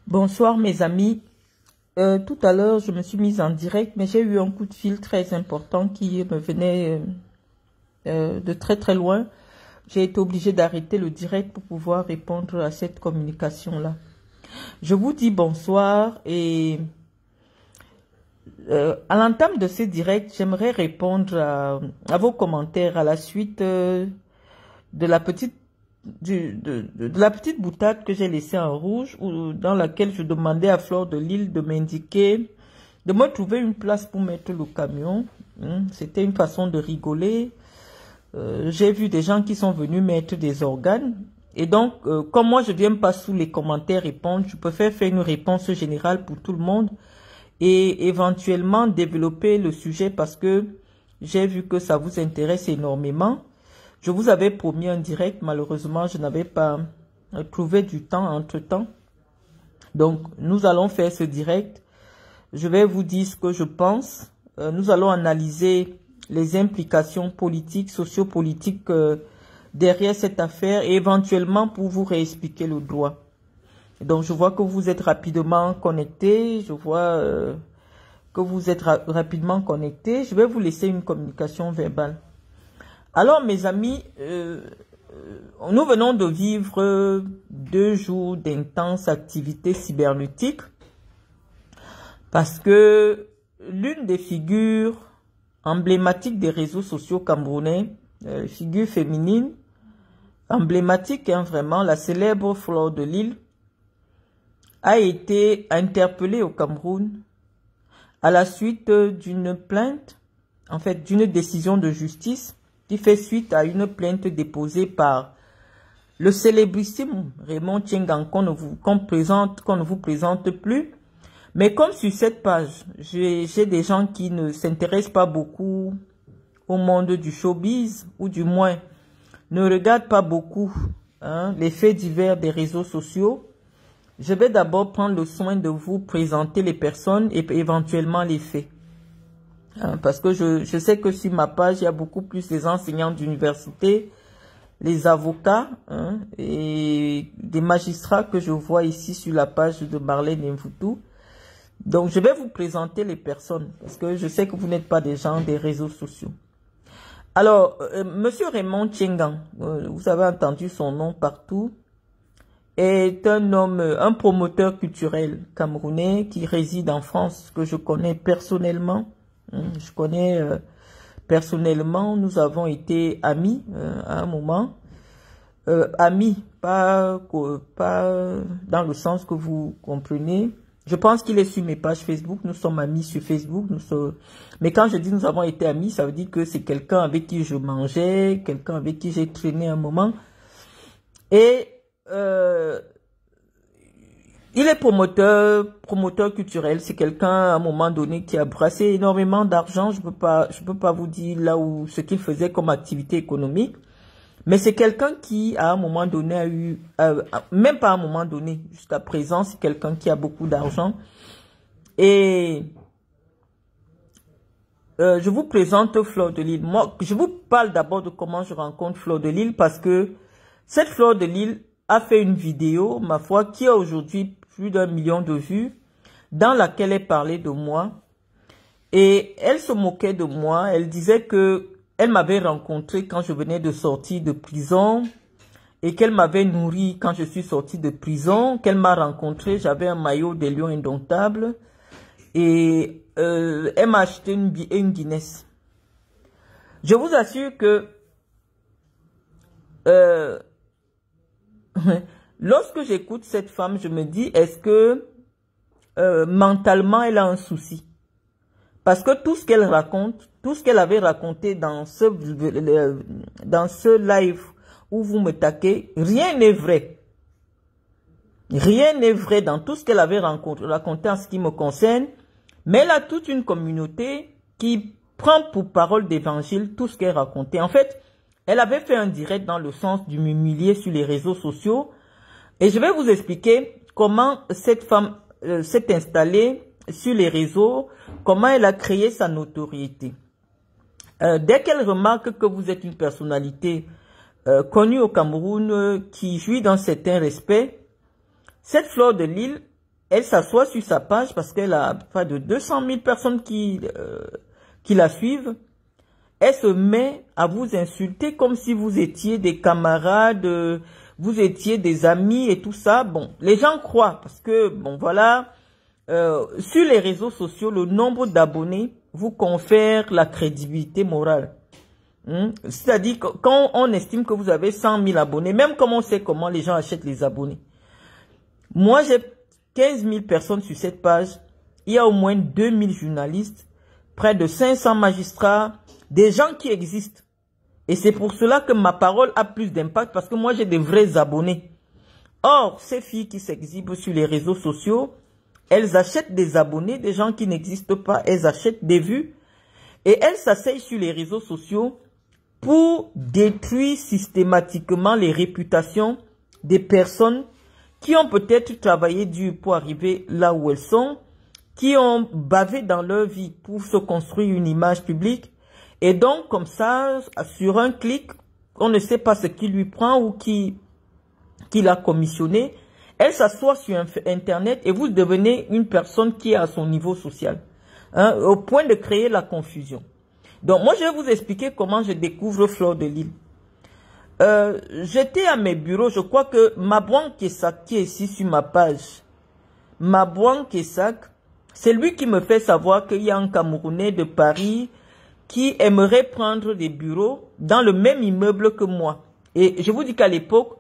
Bonsoir mes amis. Tout à l'heure, je me suis mise en direct, mais j'ai eu un coup de fil très important qui me venait de très très loin. J'ai été obligée d'arrêter le direct pour pouvoir répondre à cette communication-là. Je vous dis bonsoir et à l'entame de ce direct, j'aimerais répondre à vos commentaires à la suite de la petite boutade que j'ai laissée en rouge, dans laquelle je demandais à Fleur de Lille de m'indiquer, de me trouver une place pour mettre le camion. C'était une façon de rigoler. J'ai vu des gens qui sont venus mettre des organes. Et donc, comme moi je ne viens pas sous les commentaires répondre, je préfère faire une réponse générale pour tout le monde et éventuellement développer le sujet parce que j'ai vu que ça vous intéresse énormément. Je vous avais promis un direct, malheureusement, je n'avais pas trouvé du temps entre-temps. Donc, nous allons faire ce direct. Je vais vous dire ce que je pense. Nous allons analyser les implications politiques, sociopolitiques derrière cette affaire et éventuellement pour vous réexpliquer le droit. Donc, je vois que vous êtes rapidement connectés. Je vois que vous êtes rapidement connectés. Je vais vous laisser une communication verbale. Alors, mes amis, nous venons de vivre 2 jours d'intenses activités cybernétiques parce que l'une des figures emblématiques des réseaux sociaux camerounais, figure féminine, emblématique, vraiment, la célèbre Fleur de Lille, a été interpellée au Cameroun à la suite d'une plainte, en fait, d'une décision de justice qui fait suite à une plainte déposée par le célébrissime Raymond Tchengang qu'on ne vous présente plus. Mais comme sur cette page, j'ai des gens qui ne s'intéressent pas beaucoup au monde du showbiz, ou du moins ne regardent pas beaucoup les faits divers des réseaux sociaux. Je vais d'abord prendre le soin de vous présenter les personnes et éventuellement les faits. Parce que je sais que sur ma page, il y a beaucoup plus les enseignants d'université, les avocats et des magistrats que je vois ici sur la page de Marlène Mvutu. Donc, je vais vous présenter les personnes parce que je sais que vous n'êtes pas des gens des réseaux sociaux. Alors, Monsieur Raymond Tchengang, vous avez entendu son nom partout, est un homme, un promoteur culturel camerounais qui réside en France, que je connais personnellement. Je connais personnellement, nous avons été amis à un moment. Amis, pas dans le sens que vous comprenez. Je pense qu'il est sur mes pages Facebook, nous sommes amis sur Facebook. Mais quand je dis nous avons été amis, ça veut dire que c'est quelqu'un avec qui je mangeais, quelqu'un avec qui j'ai traîné un moment. Et il est promoteur culturel. C'est quelqu'un, à un moment donné, qui a brassé énormément d'argent. Je peux pas vous dire là où ce qu'il faisait comme activité économique. Mais c'est quelqu'un qui, à un moment donné, a eu, même pas à un moment donné, jusqu'à présent, c'est quelqu'un qui a beaucoup d'argent. Et je vous présente Fleur de Lille. Moi, je vous parle d'abord de comment je rencontre Fleur de Lille parce que cette Fleur de Lille a fait une vidéo, ma foi, qui a aujourd'hui plus d'1 million de vues, dans laquelle elle parlait de moi. Et elle se moquait de moi. Elle disait que elle m'avait rencontré quand je venais de sortir de prison et qu'elle m'avait nourri quand je suis sortie de prison, qu'elle m'a rencontré, j'avais un maillot des Lions Indomptables et elle m'a acheté une Guinness. Je vous assure que lorsque j'écoute cette femme, je me dis, est-ce que mentalement, elle a un souci? Parce que tout ce qu'elle raconte, tout ce qu'elle avait raconté dans ce live où vous me taquez, rien n'est vrai. Rien n'est vrai dans tout ce qu'elle avait raconté en ce qui me concerne. Mais elle a toute une communauté qui prend pour parole d'évangile tout ce qu'elle racontait. En fait, elle avait fait un direct dans le sens du m'humilier sur les réseaux sociaux. Et je vais vous expliquer comment cette femme s'est installée sur les réseaux, comment elle a créé sa notoriété. Dès qu'elle remarque que vous êtes une personnalité connue au Cameroun, qui jouit d'un certain respect, cette Fleur de Lille elle s'assoit sur sa page parce qu'elle a pas de 200 000 personnes qui la suivent. Elle se met à vous insulter comme si vous étiez des camarades, vous étiez des amis et tout ça. Bon, les gens croient parce que, bon, voilà, sur les réseaux sociaux, le nombre d'abonnés vous confère la crédibilité morale. C'est-à-dire que quand on estime que vous avez 100 000 abonnés, même comme on sait comment les gens achètent les abonnés. Moi, j'ai 15 000 personnes sur cette page. Il y a au moins 2 000 journalistes, près de 500 magistrats, des gens qui existent. Et c'est pour cela que ma parole a plus d'impact parce que moi, j'ai des vrais abonnés. Or, ces filles qui s'exhibent sur les réseaux sociaux, elles achètent des abonnés, des gens qui n'existent pas. Elles achètent des vues et elles s'asseyent sur les réseaux sociaux pour détruire systématiquement les réputations des personnes qui ont peut-être travaillé dur pour arriver là où elles sont, qui ont bavé dans leur vie pour se construire une image publique. Et donc, comme ça, sur un clic, on ne sait pas ce qui lui prend ou qui l'a commissionné. Elle s'assoit sur Internet et vous devenez une personne qui est à son niveau social, au point de créer la confusion. Donc, moi, je vais vous expliquer comment je découvre Fleur de Lille. J'étais à mes bureaux, je crois que Mabouan Kesak, qui est ici sur ma page, Mabouan Kesak, c'est lui qui me fait savoir qu'il y a un Camerounais de Paris qui aimerait prendre des bureaux dans le même immeuble que moi. Et je vous dis qu'à l'époque,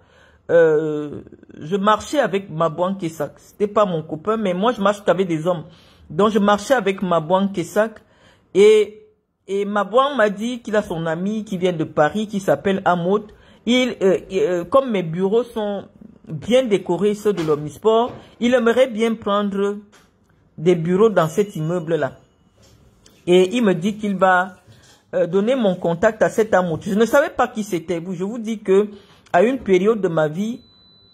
je marchais avec Mabouan Kesak. C'était pas mon copain, mais moi je marche qu'avec des hommes. Donc je marchais avec Mabouan Kesak et Mabouan m'a dit qu'il a son ami qui vient de Paris, qui s'appelle Amod. Comme mes bureaux sont bien décorés, ceux de l'Omnisport, il aimerait bien prendre des bureaux dans cet immeuble-là. Et il me dit qu'il va donner mon contact à cet Amod. Je ne savais pas qui c'était. Je vous dis que à une période de ma vie,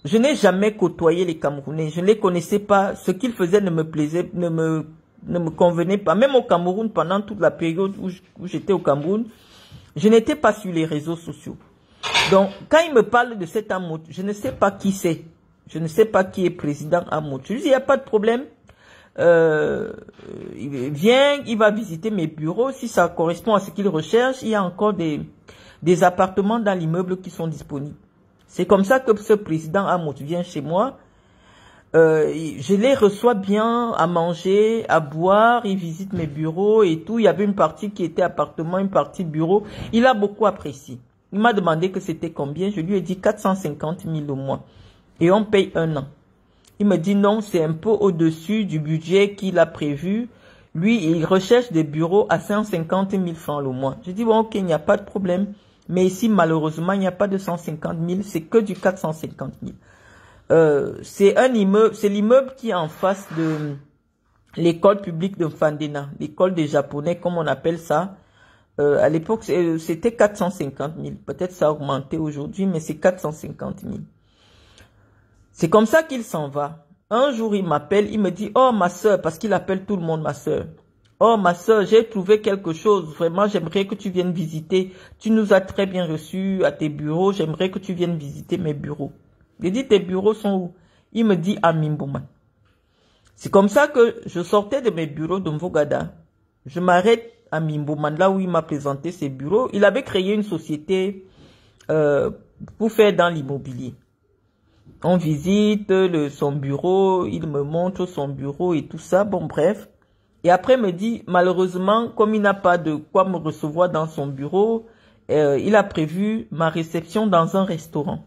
je n'ai jamais côtoyé les Camerounais. Je ne les connaissais pas. Ce qu'ils faisaient ne me plaisait, ne me convenait pas. Même au Cameroun, pendant toute la période où j'étais au Cameroun, je n'étais pas sur les réseaux sociaux. Donc, quand il me parle de cet Amod, je ne sais pas qui c'est. Je ne sais pas qui est président Amod. Je lui dis, il n'y a pas de problème. Il vient, il va visiter mes bureaux. Si ça correspond à ce qu'il recherche, il y a encore des appartements dans l'immeuble qui sont disponibles. C'est comme ça que ce président Amod vient chez moi. Je les reçois bien à manger, à boire. Il visite mes bureaux et tout. Il y avait une partie qui était appartement, une partie bureau. Il a beaucoup apprécié. Il m'a demandé que c'était combien. Je lui ai dit 450 000 au mois. Et on paye 1 an. Il me dit non, c'est un peu au-dessus du budget qu'il a prévu. Lui, il recherche des bureaux à 150 000 francs le mois. Je dis bon, ok, il n'y a pas de problème. Mais ici, malheureusement, il n'y a pas de 150 000. C'est que du 450 000. C'est un immeuble, c'est l'immeuble qui est en face de l'école publique de Fandena. L'école des Japonais, comme on appelle ça. À l'époque, c'était 450 000. Peut-être ça a augmenté aujourd'hui, mais c'est 450 000. C'est comme ça qu'il s'en va. Un jour, il m'appelle, il me dit, oh ma soeur, parce qu'il appelle tout le monde ma soeur. Oh ma soeur, j'ai trouvé quelque chose. Vraiment, j'aimerais que tu viennes visiter. Tu nous as très bien reçus à tes bureaux. J'aimerais que tu viennes visiter mes bureaux. J'ai dit, tes bureaux sont où? Il me dit, à Mimbouman. C'est comme ça que je sortais de mes bureaux de Mvogada. Je m'arrête à Mimbouman, là où il m'a présenté ses bureaux. Il avait créé une société pour faire dans l'immobilier. On visite son bureau, il me montre son bureau et tout ça, bon bref. Et après il me dit, malheureusement, comme il n'a pas de quoi me recevoir dans son bureau, il a prévu ma réception dans un restaurant.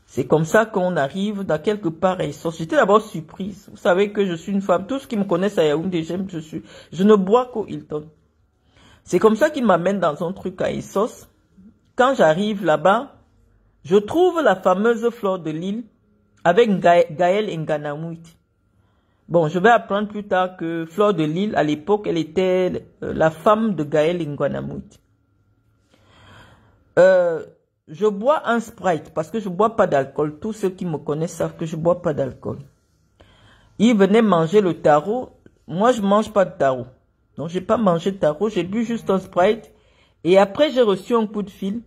C'est comme ça qu'on arrive dans quelque part à Essos. J'étais d'abord surprise. Vous savez que je suis une femme, tous qui me connaissent à Yaoundé, je ne bois qu'au Hilton. C'est comme ça qu'il m'amène dans un truc à Essos. Quand j'arrive là-bas, je trouve la fameuse Fleur de Lille avec Gaël Nganamouit. Bon, je vais apprendre plus tard que Fleur de Lille, à l'époque, elle était la femme de Gaël Nganamouit. Je bois un Sprite parce que je bois pas d'alcool. Tous ceux qui me connaissent savent que je bois pas d'alcool. Il venait manger le taro. Moi, je mange pas de taro. Donc, j'ai pas mangé de taro. J'ai bu juste un Sprite. Et après, j'ai reçu un coup de fil.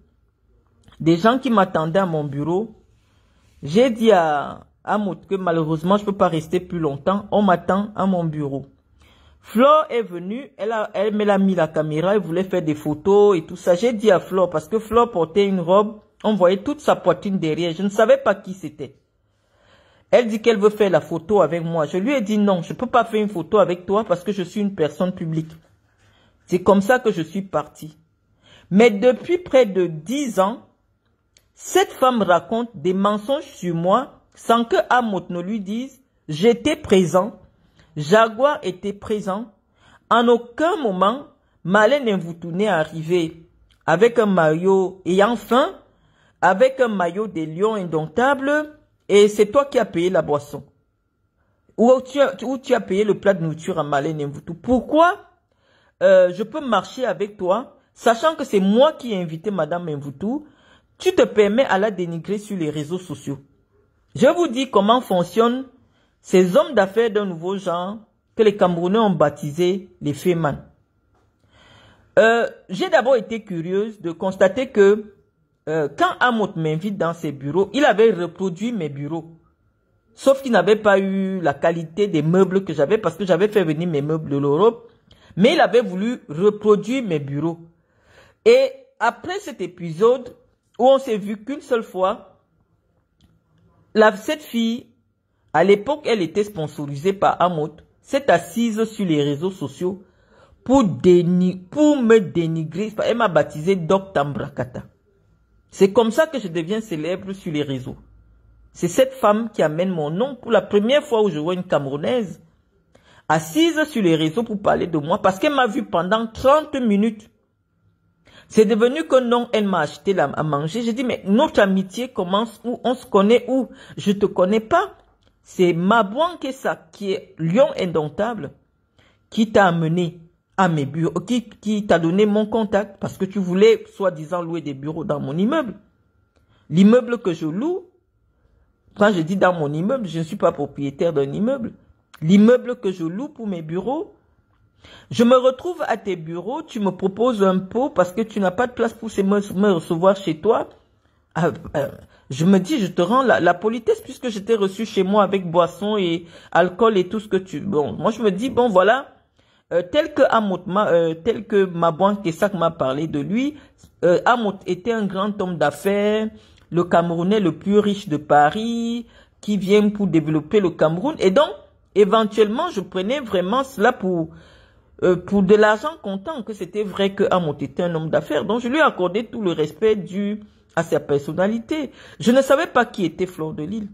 Des gens qui m'attendaient à mon bureau. J'ai dit à Maud, que malheureusement, je ne peux pas rester plus longtemps. On m'attend à mon bureau. Flore est venue, elle me l'a mis la caméra, elle voulait faire des photos et tout ça. J'ai dit à Flore, parce que Flore portait une robe, on voyait toute sa poitrine derrière. Je ne savais pas qui c'était. Elle dit qu'elle veut faire la photo avec moi. Je lui ai dit non, je ne peux pas faire une photo avec toi parce que je suis une personne publique. C'est comme ça que je suis partie. Mais depuis près de 10 ans, cette femme raconte des mensonges sur moi sans que Amot ne lui dise « J'étais présent, Jaguar était présent. En aucun moment, Marlène Mvoutou n'est arrivé avec un maillot ayant faim, avec un maillot des lions indomptables, et c'est toi qui as payé la boisson. Ou tu as payé le plat de nourriture à Marlène Mvoutou. Pourquoi je peux marcher avec toi, sachant que c'est moi qui ai invité Madame Mvoutou, tu te permets à la dénigrer sur les réseaux sociaux. Je vous dis comment fonctionnent ces hommes d'affaires d'un nouveau genre que les Camerounais ont baptisé les Féman. J'ai d'abord été curieuse de constater que quand Amot m'invite dans ses bureaux, il avait reproduit mes bureaux. Sauf qu'il n'avait pas eu la qualité des meubles que j'avais parce que j'avais fait venir mes meubles de l'Europe. Mais il avait voulu reproduire mes bureaux. Et après cet épisode où on s'est vu qu'une seule fois, cette fille, à l'époque, elle était sponsorisée par Amot, s'est assise sur les réseaux sociaux pour me dénigrer. Elle m'a baptisé Doc Tambrakata. C'est comme ça que je deviens célèbre sur les réseaux. C'est cette femme qui amène mon nom pour la première fois où je vois une Camerounaise assise sur les réseaux pour parler de moi parce qu'elle m'a vu pendant 30 minutes. C'est devenu que non, elle m'a acheté à manger. J'ai dit, mais notre amitié commence où? On se connaît où? Je te connais pas. C'est Mabouan Kessa, qui est lion indomptable, qui t'a amené à mes bureaux, qui t'a donné mon contact parce que tu voulais, soi-disant, louer des bureaux dans mon immeuble. L'immeuble que je loue, quand je dis dans mon immeuble, je ne suis pas propriétaire d'un immeuble. L'immeuble que je loue pour mes bureaux, je me retrouve à tes bureaux, tu me proposes un pot parce que tu n'as pas de place pour me recevoir chez toi. Je me dis, je te rends la politesse puisque je t'ai reçu chez moi avec boisson et alcool et tout ce que tu... Bon, moi je me dis, bon voilà, tel que Mabouan Kessak m'a parlé de lui, Amot était un grand homme d'affaires, le Camerounais le plus riche de Paris, qui vient pour développer le Cameroun. Et donc, éventuellement, je prenais vraiment cela pour de l'argent comptant, que c'était vrai que Amot était un homme d'affaires. Donc, je lui ai accordé tout le respect dû à sa personnalité. Je ne savais pas qui était Flore de Lille.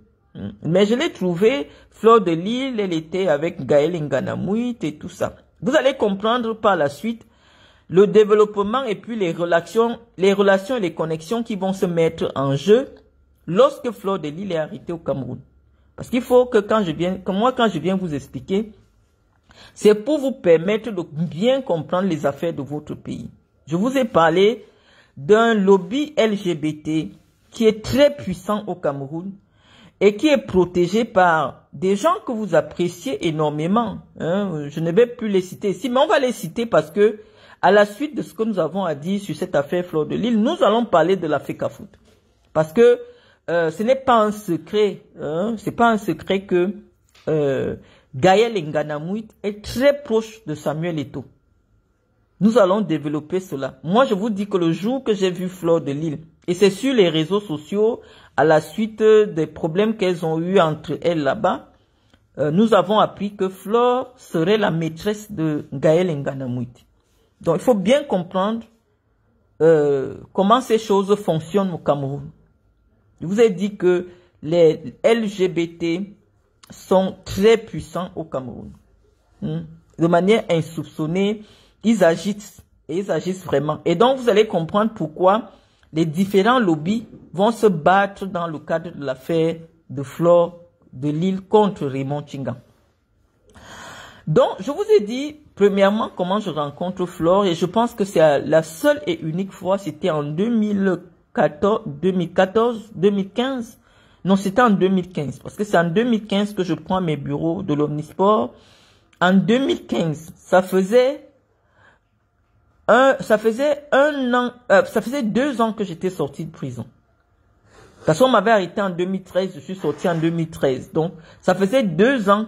Mais je l'ai trouvé, Flore de Lille, elle était avec Gaël Nganamouit et tout ça. Vous allez comprendre par la suite le développement et puis les relations et les connexions qui vont se mettre en jeu lorsque Flore de Lille est arrêtée au Cameroun. Parce qu'il faut que quand je viens vous expliquer, c'est pour vous permettre de bien comprendre les affaires de votre pays. Je vous ai parlé d'un lobby LGBT qui est très puissant au Cameroun et qui est protégé par des gens que vous appréciez énormément. Je ne vais plus les citer ici, mais on va les citer parce que à la suite de ce que nous avons à dire sur cette affaire Flore de Lille, nous allons parler de la FECAFOOT. Parce que ce n'est pas un secret, c'est pas un secret que Gaël Nganamouit est très proche de Samuel Eto'o. Nous allons développer cela. Moi, je vous dis que le jour que j'ai vu Flore de Lille, et c'est sur les réseaux sociaux, à la suite des problèmes qu'elles ont eu entre elles là-bas, nous avons appris que Flore serait la maîtresse de Gaël Nganamouit. Donc, il faut bien comprendre comment ces choses fonctionnent au Cameroun. Je vous ai dit que les LGBT sont très puissants au Cameroun. De manière insoupçonnée, ils agissent et ils agissent vraiment. Et donc, vous allez comprendre pourquoi les différents lobbies vont se battre dans le cadre de l'affaire de Flore de Lille contre Raymond Tchinga. Donc, je vous ai dit, premièrement, comment je rencontre Flore, et je pense que c'est la seule et unique fois, c'était en 2015. Non, c'était en 2015, parce que c'est en 2015 que je prends mes bureaux de l'Omnisport. En 2015, ça faisait 2 ans que j'étais sorti de prison. Parce qu'on m'avait arrêté en 2013, je suis sorti en 2013. Donc, ça faisait 2 ans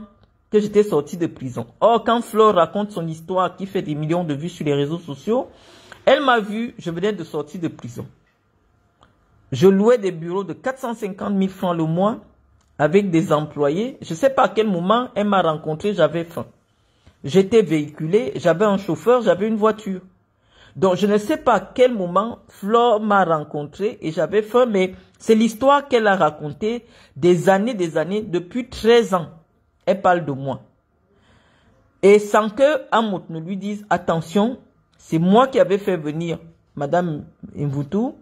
que j'étais sorti de prison. Or, quand Flore raconte son histoire qui fait des millions de vues sur les réseaux sociaux, elle m'a vu, je venais de sortir de prison. Je louais des bureaux de 450 000 francs le mois avec des employés. Je ne sais pas à quel moment elle m'a rencontré, j'avais faim. J'étais véhiculé, j'avais un chauffeur, j'avais une voiture. Donc, je ne sais pas à quel moment Flore m'a rencontré et j'avais faim, mais c'est l'histoire qu'elle a racontée des années, depuis 13 ans. Elle parle de moi. Et sans que Amout ne lui dise, attention, c'est moi qui avais fait venir Madame Mvoutou.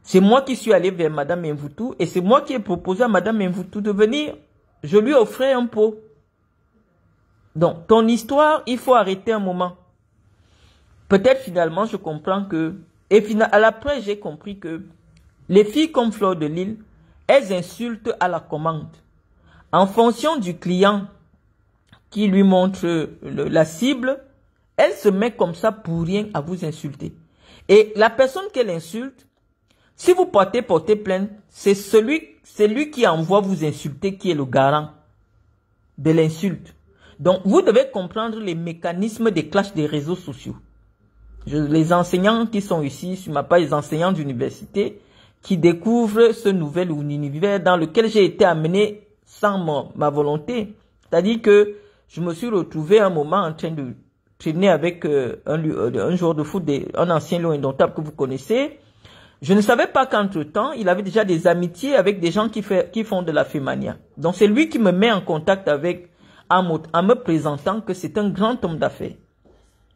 C'est moi qui suis allé vers Madame Mvoutou et c'est moi qui ai proposé à Madame Mvoutou de venir. Je lui offrais un pot. Donc, ton histoire, il faut arrêter un moment. Peut-être finalement, je comprends que... Et à l'après, j'ai compris que les filles comme Flore de Lille, elles insultent à la commande. En fonction du client qui lui montre la cible, elle se met comme ça pour rien à vous insulter. Et la personne qu'elle insulte, si vous portez plainte, c'est celui qui envoie vous insulter qui est le garant de l'insulte. Donc, vous devez comprendre les mécanismes des clashs des réseaux sociaux. Les enseignants qui sont ici, sur ma page, les enseignants d'université, qui découvrent ce nouvel univers dans lequel j'ai été amené sans ma volonté. C'est-à-dire que je me suis retrouvé un moment en train de traîner avec un joueur de foot, un ancien lion indomptable que vous connaissez. Je ne savais pas qu'entre-temps, il avait déjà des amitiés avec des gens qui font de la fémania. Donc c'est lui qui me met en contact avec Amout en me présentant que c'est un grand homme d'affaires.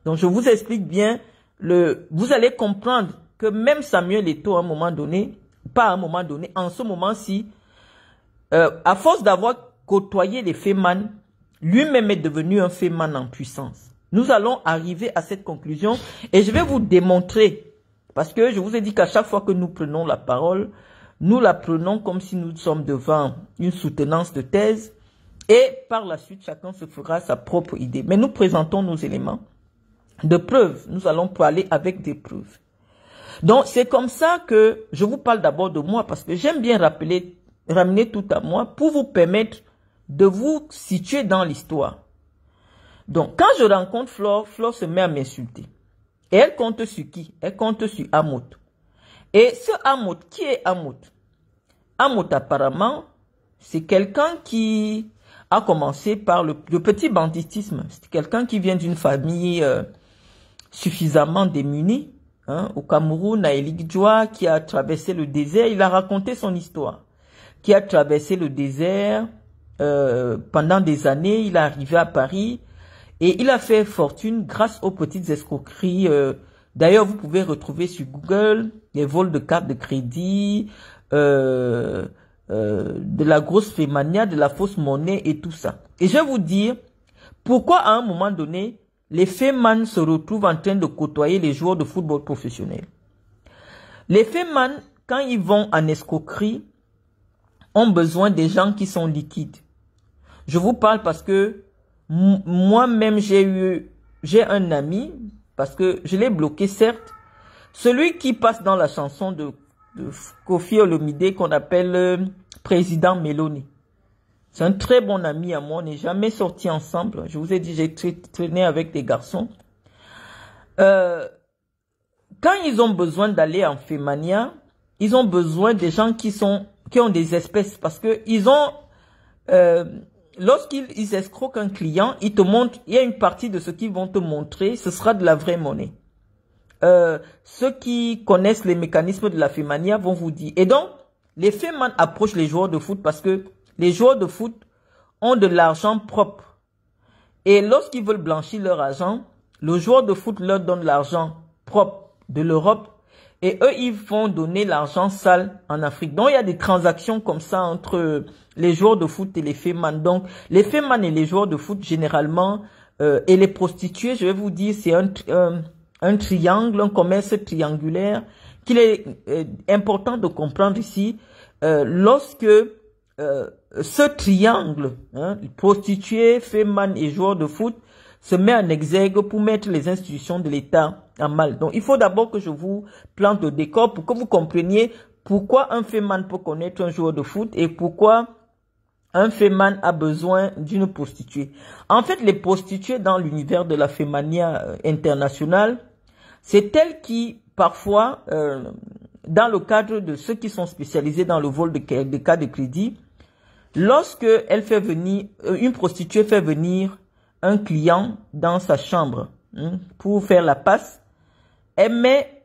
Donc je vous explique bien, vous allez comprendre que même Samuel Eto'o à un moment donné, pas à un moment donné, en ce moment-ci, à force d'avoir côtoyé les fémanes, lui-même est devenu un féman en puissance. Nous allons arriver à cette conclusion et je vais vous démontrer, parce que je vous ai dit qu'à chaque fois que nous prenons la parole, nous la prenons comme si nous sommes devant une soutenance de thèse et par la suite, chacun se fera sa propre idée. Mais nous présentons nos éléments de preuves. Nous allons parler avec des preuves. Donc, c'est comme ça que je vous parle d'abord de moi parce que j'aime bien ramener tout à moi pour vous permettre de vous situer dans l'histoire. Donc, quand je rencontre Flore, Flore se met à m'insulter. Et elle compte sur qui? Elle compte sur Amout. Et ce Amout, qui est Amout? Amout, apparemment, c'est quelqu'un qui a commencé par le petit banditisme. C'est quelqu'un qui vient d'une famille suffisamment démunie. Hein, au Cameroun, à Eligdjoa, qui a traversé le désert. Il a raconté son histoire. Qui a traversé le désert pendant des années. Il est arrivé à Paris. Et il a fait fortune grâce aux petites escroqueries. D'ailleurs, vous pouvez retrouver sur Google les vols de cartes de crédit, de la grosse fémania, de la fausse monnaie et tout ça. Et je vais vous dire pourquoi à un moment donné, les fémans se retrouvent en train de côtoyer les joueurs de football professionnels. Les fémans, quand ils vont en escroquerie, ont besoin des gens qui sont liquides. Je vous parle parce que moi-même, j'ai un ami, parce que je l'ai bloqué, certes, celui qui passe dans la chanson de Koffi Olomide qu'on appelle Président Meloni. C'est un très bon ami à moi, on n'est jamais sortis ensemble. Je vous ai dit, j'ai traîné avec des garçons. Quand ils ont besoin d'aller en fémania, ils ont besoin des gens qui ont des espèces, parce que ils ont... lorsqu'ils escroquent un client, ils te montrent, il y a une partie de ce qu'ils vont te montrer, ce sera de la vraie monnaie. Ceux qui connaissent les mécanismes de la fémania vont vous dire. Et donc, les fémans approchent les joueurs de foot parce que les joueurs de foot ont de l'argent propre. Et lorsqu'ils veulent blanchir leur argent, le joueur de foot leur donne l'argent propre de l'Europe. Et eux, ils vont donner l'argent sale en Afrique. Donc, il y a des transactions comme ça entre les joueurs de foot et les fémans. Donc, les fémans et les joueurs de foot, généralement, et les prostituées, je vais vous dire, c'est un triangle, un commerce triangulaire qu'il est important de comprendre ici. Lorsque ce triangle, prostituées, fémans et joueurs de foot, se met en exergue pour mettre les institutions de l'État en mal. Donc, il faut d'abord que je vous plante le décor pour que vous compreniez pourquoi un féman peut connaître un joueur de foot et pourquoi un féman a besoin d'une prostituée. En fait, les prostituées dans l'univers de la fémania internationale, c'est elles qui, parfois, dans le cadre de ceux qui sont spécialisés dans le vol de cas de crédit, lorsque elle fait venir, une prostituée fait venir un client dans sa chambre pour faire la passe, elle met,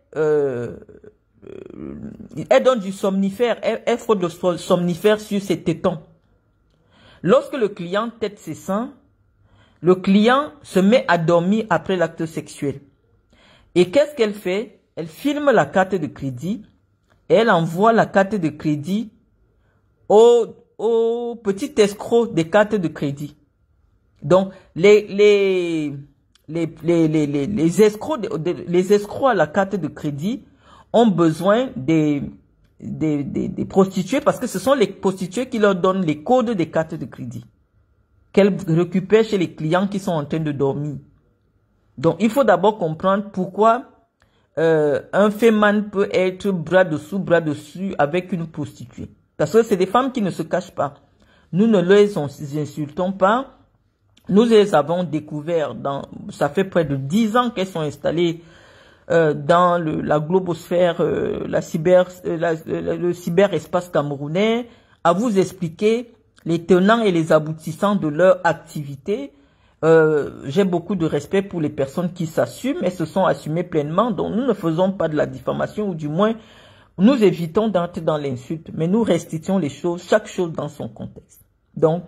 elle donne du somnifère, elle frotte le somnifère sur ses tétons. Lorsque le client tète ses seins, le client se met à dormir après l'acte sexuel. Et qu'est-ce qu'elle fait? Elle filme la carte de crédit et elle envoie la carte de crédit au petit escroc des cartes de crédit. Donc, les escrocs à la carte de crédit ont besoin des prostituées parce que ce sont les prostituées qui leur donnent les codes des cartes de crédit qu'elles récupèrent chez les clients qui sont en train de dormir. Donc, il faut d'abord comprendre pourquoi un féman peut être bras dessus avec une prostituée. Parce que c'est des femmes qui ne se cachent pas. Nous ne les insultons pas. Nous les avons découvert ça fait près de 10 ans qu'elles sont installées dans la globosphère, le cyberespace camerounais, à vous expliquer les tenants et les aboutissants de leur activité. J'ai beaucoup de respect pour les personnes qui s'assument et se sont assumées pleinement. Donc nous ne faisons pas de la diffamation, ou du moins nous évitons d'entrer dans l'insulte, mais nous restituons les choses, chaque chose dans son contexte. Donc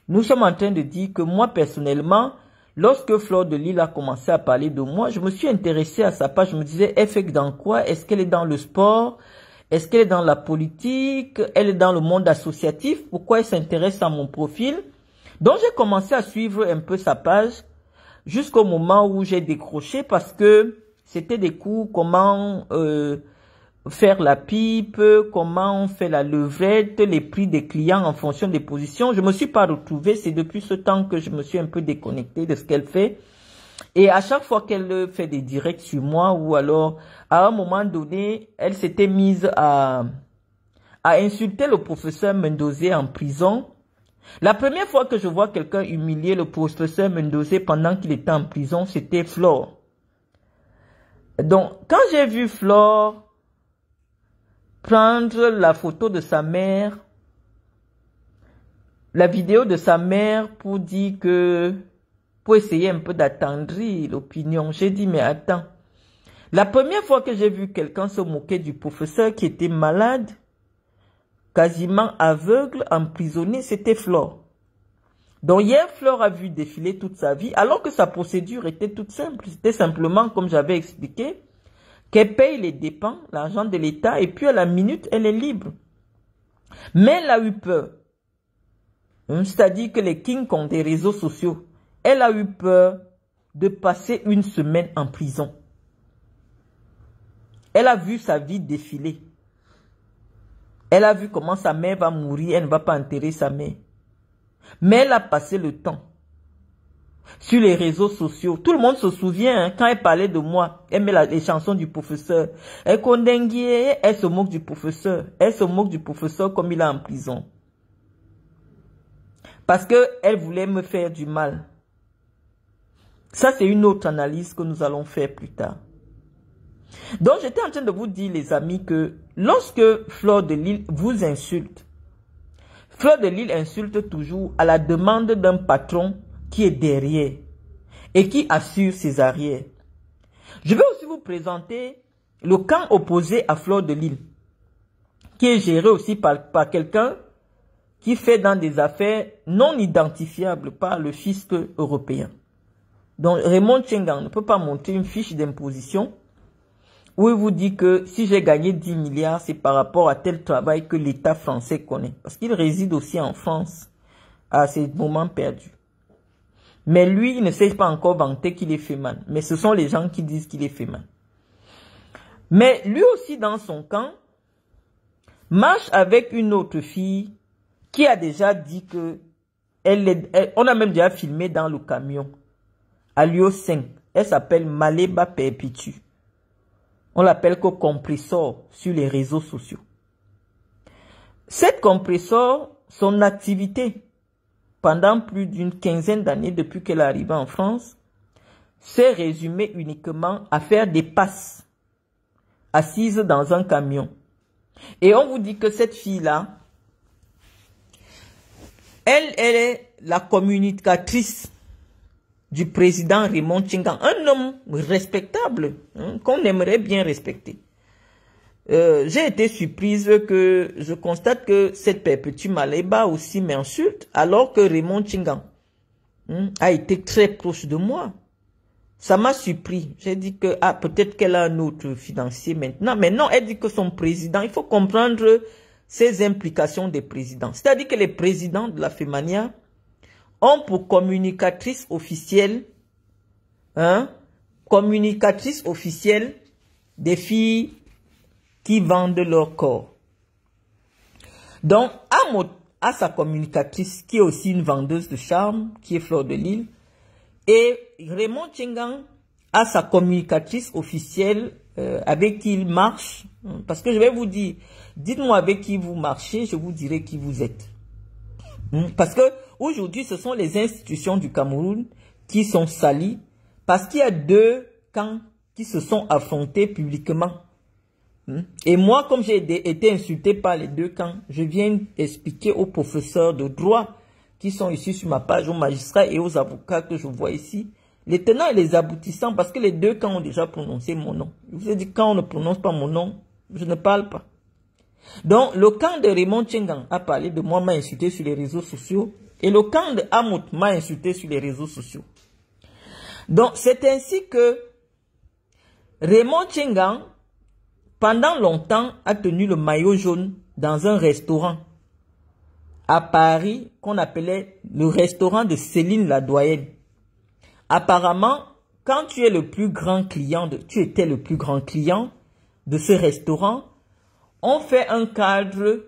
nous sommes en train de dire que moi personnellement, lorsque Fleur de Lille a commencé à parler de moi, je me suis intéressé à sa page. Je me disais, elle fait dans quoi? Est-ce qu'elle est dans le sport? Est-ce qu'elle est dans la politique? Elle est dans le monde associatif? Pourquoi elle s'intéresse à mon profil? Donc j'ai commencé à suivre un peu sa page jusqu'au moment où j'ai décroché parce que c'était des cours comment faire la pipe, comment on fait la levrette, les prix des clients en fonction des positions. Je me suis pas retrouvée, c'est depuis ce temps que je me suis un peu déconnectée de ce qu'elle fait. Et à chaque fois qu'elle fait des directs sur moi, ou alors à un moment donné, elle s'était mise à insulter le professeur Mendozé en prison. La première fois que je vois quelqu'un humilier le professeur Mendozé pendant qu'il était en prison, c'était Flore. Donc, quand j'ai vu Flore prendre la photo de sa mère, la vidéo de sa mère pour dire que, pour essayer un peu d'attendrir l'opinion, j'ai dit, mais attends, la première fois que j'ai vu quelqu'un se moquer du professeur qui était malade, quasiment aveugle, emprisonné, c'était Flore. Donc hier, Flore a vu défiler toute sa vie, alors que sa procédure était toute simple. C'était simplement, comme j'avais expliqué, qu'elle paye les dépenses, l'argent de l'État, et puis à la minute, elle est libre. Mais elle a eu peur. C'est-à-dire que les kings ont des réseaux sociaux. Elle a eu peur de passer une semaine en prison. Elle a vu sa vie défiler. Elle a vu comment sa mère va mourir, elle ne va pas enterrer sa mère. Mais elle a passé le temps sur les réseaux sociaux. Tout le monde se souvient, quand elle parlait de moi, elle met les chansons du professeur. Elle se moque du professeur. Elle se moque du professeur comme il est en prison. Parce qu'elle voulait me faire du mal. Ça, c'est une autre analyse que nous allons faire plus tard. Donc, j'étais en train de vous dire, les amis, que lorsque Fleur de Lille vous insulte, Fleur de Lille insulte toujours à la demande d'un patron qui est derrière et qui assure ses arrières. Je vais aussi vous présenter le camp opposé à Fleur de Lille, qui est géré aussi par quelqu'un qui fait dans des affaires non identifiables par le fisc européen. Donc Raymond Tchengang ne peut pas monter une fiche d'imposition où il vous dit que si j'ai gagné 10 milliards, c'est par rapport à tel travail que l'État français connaît. Parce qu'il réside aussi en France à ces moments perdus. Mais lui, il ne sait pas encore vanter qu'il est féman. Mais ce sont les gens qui disent qu'il est féman. Mais lui aussi, dans son camp, marche avec une autre fille qui a déjà dit que on a même déjà filmé dans le camion à Lio 5. Elle s'appelle Maleba Perpitu. On l'appelle co-compressor sur les réseaux sociaux. Cette compresseur, son activité pendant plus d'une quinzaine d'années depuis qu'elle est arrivée en France, s'est résumée uniquement à faire des passes assises dans un camion. Et on vous dit que cette fille-là, elle est la communicatrice du président Raymond Tchengang, un homme respectable, hein, qu'on aimerait bien respecter. J'ai été surprise que je constate que cette Perpétue Maleba aussi m'insulte, alors que Raymond Tchengang a été très proche de moi. Ça m'a surpris. J'ai dit que peut-être qu'elle a un autre financier maintenant. Mais non, elle dit que son président, il faut comprendre ses implications des présidents. C'est-à-dire que les présidents de la Femania ont pour communicatrice officielle, des filles qui vendent leur corps. Donc, Amot a sa communicatrice qui est aussi une vendeuse de charme, qui est Fleur de Lille. Et Raymond Tchengang a sa communicatrice officielle avec qui il marche. Parce que je vais vous dire, dites-moi avec qui vous marchez, je vous dirai qui vous êtes. Parce que aujourd'hui, ce sont les institutions du Cameroun qui sont salies. Parce qu'il y a deux camps qui se sont affrontés publiquement. Et moi, comme j'ai été insulté par les deux camps, je viens expliquer aux professeurs de droit qui sont ici sur ma page, aux magistrats et aux avocats que je vois ici, les tenants et les aboutissants, parce que les deux camps ont déjà prononcé mon nom. Je vous ai dit, quand on ne prononce pas mon nom, je ne parle pas. Donc, le camp de Raymond Tchengang a parlé de moi, m'a insulté sur les réseaux sociaux, et le camp de Amot m'a insulté sur les réseaux sociaux. Donc, c'est ainsi que Raymond Tchengang, pendant longtemps, a tenu le maillot jaune dans un restaurant à Paris qu'on appelait le restaurant de Céline la Doyenne. Apparemment, quand tu es le plus grand client, tu étais le plus grand client de ce restaurant, on fait un cadre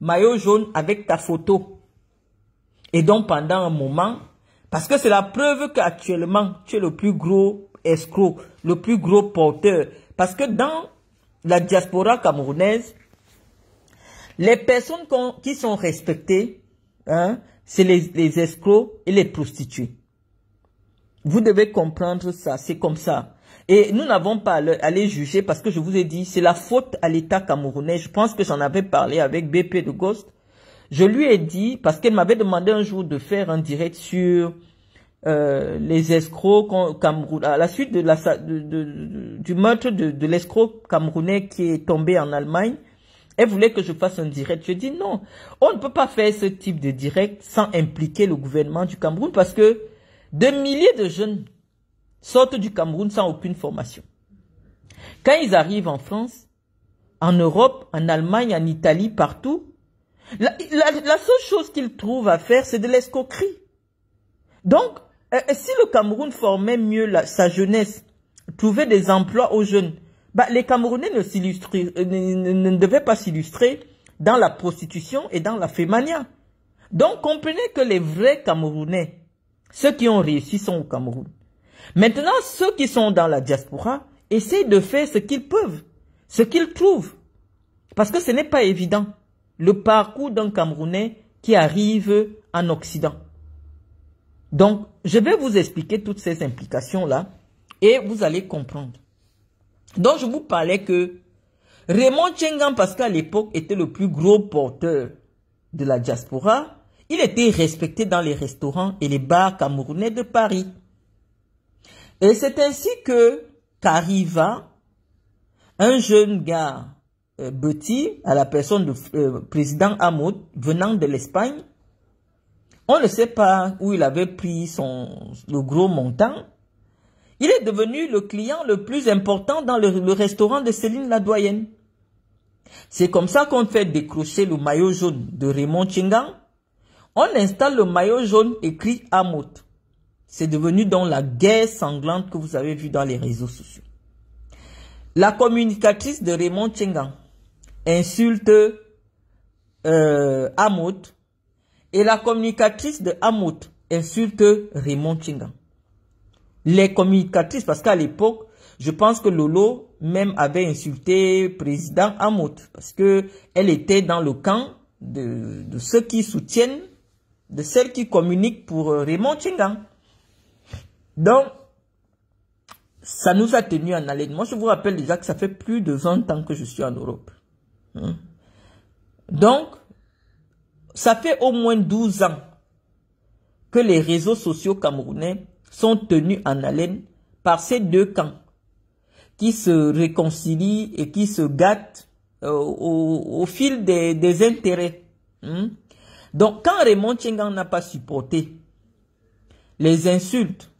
maillot jaune avec ta photo. Et donc pendant un moment, parce que c'est la preuve qu'actuellement, tu es le plus gros escroc, le plus gros porteur. Parce que dans la diaspora camerounaise, les personnes qui sont respectées, c'est les escrocs et les prostituées. Vous devez comprendre ça, c'est comme ça. Et nous n'avons pas à aller juger parce que je vous ai dit, c'est la faute à l'État camerounais. Je pense que j'en avais parlé avec BP de Ghost. Je lui ai dit, parce qu'elle m'avait demandé un jour de faire un direct sur les escrocs camerounais, à la suite du meurtre de l'escroc camerounais qui est tombé en Allemagne. Elle voulait que je fasse un direct. Je dis non, on ne peut pas faire ce type de direct sans impliquer le gouvernement du Cameroun parce que de milliers de jeunes sortent du Cameroun sans aucune formation. Quand ils arrivent en France, en Europe, en Allemagne, en Italie, partout, la seule chose qu'ils trouvent à faire, c'est de l'escroquerie. Donc, si le Cameroun formait mieux sa jeunesse, trouvait des emplois aux jeunes, les Camerounais ne devaient pas s'illustrer dans la prostitution et dans la fémania. Donc, comprenez que les vrais Camerounais, ceux qui ont réussi sont au Cameroun. Maintenant, ceux qui sont dans la diaspora, essayent de faire ce qu'ils peuvent, ce qu'ils trouvent. Parce que ce n'est pas évident, le parcours d'un Camerounais qui arrive en Occident. Donc, je vais vous expliquer toutes ces implications-là et vous allez comprendre. Donc, je vous parlais que Raymond Tchengang, parce qu'à l'époque, était le plus gros porteur de la diaspora, il était respecté dans les restaurants et les bars camerounais de Paris. Et c'est ainsi qu'arriva un jeune gars, Betty, à la personne du président Amot, venant de l'Espagne. On ne sait pas où il avait pris le gros montant. Il est devenu le client le plus important dans le restaurant de Céline la Doyenne. C'est comme ça qu'on fait décrocher le maillot jaune de Raymond Tchengang. On installe le maillot jaune écrit Amot. C'est devenu donc la guerre sanglante que vous avez vue dans les réseaux sociaux. La communicatrice de Raymond Tchengang insulte Amot et la communicatrice de Amot insulte Raymond Tchengang. Les communicatrices, parce qu'à l'époque, je pense que Lolo même avait insulté président Amot parce que elle était dans le camp de ceux qui soutiennent, de celles qui communiquent pour Raymond Tchengang. Donc, ça nous a tenu en haleine. Moi, je vous rappelle déjà que ça fait plus de 20 ans que je suis en Europe. Donc, ça fait au moins 12 ans que les réseaux sociaux camerounais sont tenus en haleine par ces deux camps qui se réconcilient et qui se gâtent au fil des intérêts. Donc, quand Raymond Tchengang n'a pas supporté les insultes,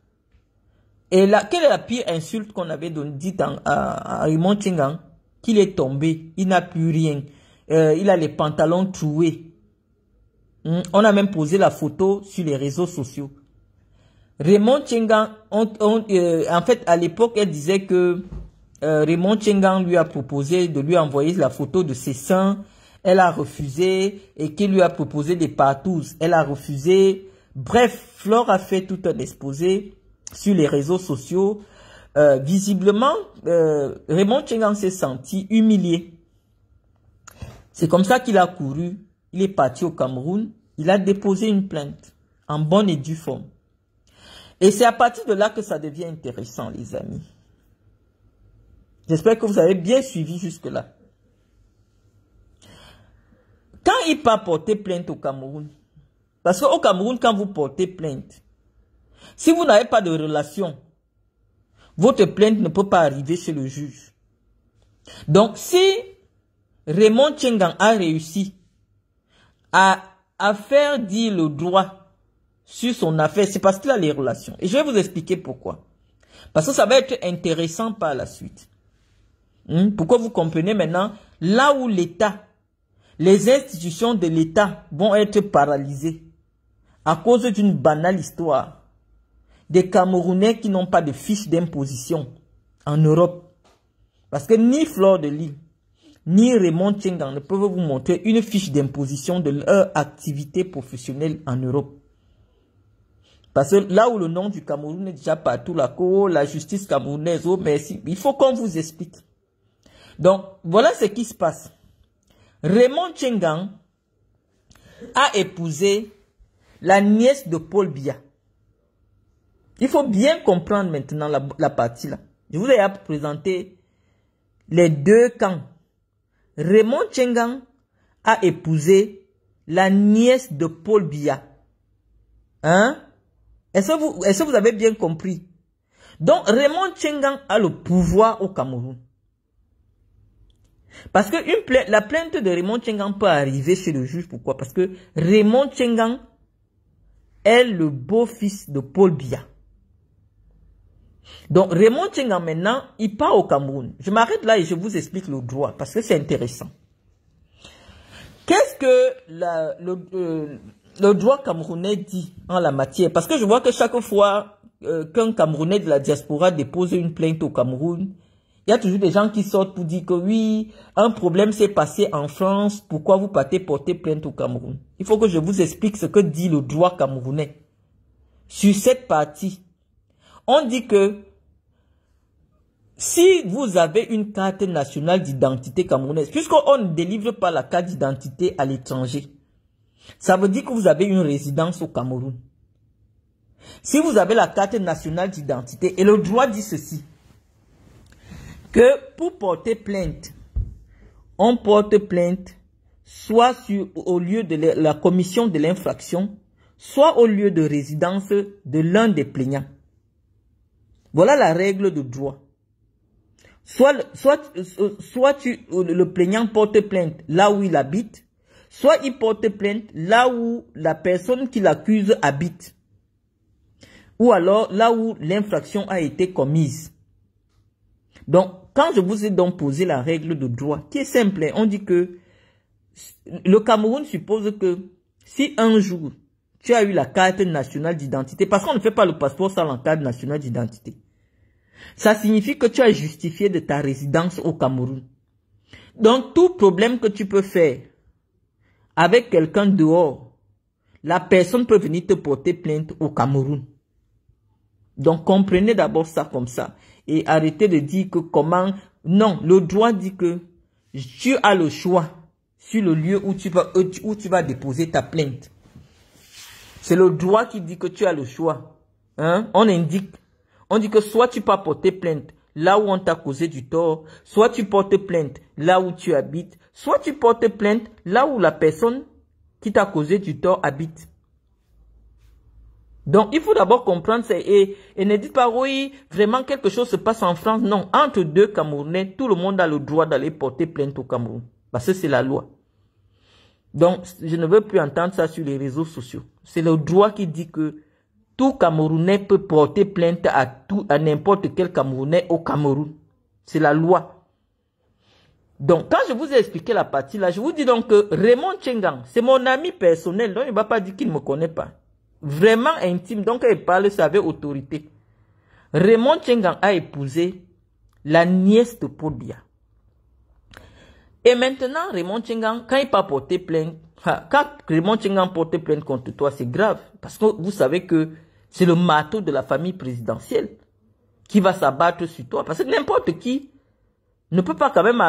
et là, quelle est la pire insulte qu'on avait dit à Raymond Tchengang? Qu'il est tombé, il n'a plus rien, il a les pantalons troués. On a même posé la photo sur les réseaux sociaux. Raymond Tchengang, en fait, à l'époque, elle disait que Raymond Tchengang lui a proposé de lui envoyer la photo de ses seins. Elle a refusé, et qu'il lui a proposé des partous. Elle a refusé. Bref, Flore a fait tout un exposé sur les réseaux sociaux. Visiblement, Raymond Tchengang s'est senti humilié. C'est comme ça qu'il a couru. Il est parti au Cameroun. Il a déposé une plainte en bonne et due forme. Et c'est à partir de là que ça devient intéressant, les amis. J'espère que vous avez bien suivi jusque-là. Quand il part porter plainte au Cameroun, parce qu'au Cameroun, quand vous portez plainte, si vous n'avez pas de relation, votre plainte ne peut pas arriver chez le juge. Donc, si Raymond Tchengang a réussi à faire dire le droit sur son affaire, c'est parce qu'il a les relations. Et je vais vous expliquer pourquoi. Parce que ça va être intéressant par la suite. Pourquoi vous comprenez maintenant, là où l'État, les institutions de l'État vont être paralysées à cause d'une banale histoire des Camerounais qui n'ont pas de fiche d'imposition en Europe. Parce que ni Flore de Lille, ni Raymond Tchengang ne peuvent vous montrer une fiche d'imposition de leur activité professionnelle en Europe. Parce que là où le nom du Cameroun est déjà partout, la justice camerounaise, oh merci, il faut qu'on vous explique. Donc, voilà ce qui se passe. Raymond Tchengang a épousé la nièce de Paul Biya. Il faut bien comprendre maintenant la partie là. Je vous ai présenté les deux camps. Raymond Tchengang a épousé la nièce de Paul Biya. Est-ce que vous avez bien compris? Donc, Raymond Tchengang a le pouvoir au Cameroun. Parce que la plainte de Raymond Tchengang peut arriver chez le juge. Pourquoi? Parce que Raymond Tchengang est le beau-fils de Paul Biya. Donc, Raymond Tchengang, maintenant, il part au Cameroun. Je m'arrête là et je vous explique le droit, parce que c'est intéressant. Qu'est-ce que le droit camerounais dit en la matière? Parce que je vois que chaque fois qu'un Camerounais de la diaspora dépose une plainte au Cameroun, il y a toujours des gens qui sortent pour dire que oui, un problème s'est passé en France, pourquoi vous partez porter plainte au Cameroun? Il faut que je vous explique ce que dit le droit camerounais. Sur cette partie, on dit que si vous avez une carte nationale d'identité camerounaise, puisqu'on ne délivre pas la carte d'identité à l'étranger, ça veut dire que vous avez une résidence au Cameroun. Si vous avez la carte nationale d'identité, et le droit dit ceci, que pour porter plainte, on porte plainte soit au lieu de la commission de l'infraction, soit au lieu de résidence de l'un des plaignants. Voilà la règle de droit. Soit le plaignant porte plainte là où il habite, soit il porte plainte là où la personne qui l'accuse habite, ou alors là où l'infraction a été commise. Donc, quand je vous ai donc posé la règle de droit, qui est simple, on dit que le Cameroun suppose que si un jour tu as eu la carte nationale d'identité, parce qu'on ne fait pas le passeport sans la carte nationale d'identité, ça signifie que tu as justifié de ta résidence au Cameroun. Donc, tout problème que tu peux faire avec quelqu'un dehors, la personne peut venir te porter plainte au Cameroun. Donc, comprenez d'abord ça comme ça. Et arrêtez de dire que comment... Non, le droit dit que tu as le choix. sur le lieu où tu vas déposer ta plainte. C'est le droit qui dit que tu as le choix. Hein? On dit que soit tu peux porter plainte là où on t'a causé du tort, soit tu portes plainte là où tu habites, soit tu portes plainte là où la personne qui t'a causé du tort habite. Donc, il faut d'abord comprendre ça et ne dites pas, oui, vraiment quelque chose se passe en France. Non, entre deux Camerounais, tout le monde a le droit d'aller porter plainte au Cameroun. Parce que c'est la loi. Donc, je ne veux plus entendre ça sur les réseaux sociaux. C'est le droit qui dit que tout Camerounais peut porter plainte à n'importe quel Camerounais au Cameroun. C'est la loi. Donc, quand je vous ai expliqué la partie là, je vous dis donc que Raymond Tchengang, c'est mon ami personnel, donc il ne va pas dire qu'il ne me connaît pas. Vraiment intime, donc il parle ça avec autorité. Raymond Tchengang a épousé la nièce de Paul Biya. Et maintenant, Raymond Tchengang, quand il va porter plainte, quand Raymond Tchengang porte plainte contre toi, c'est grave. Parce que vous savez que c'est le marteau de la famille présidentielle qui va s'abattre sur toi. Parce que n'importe qui ne peut pas quand même,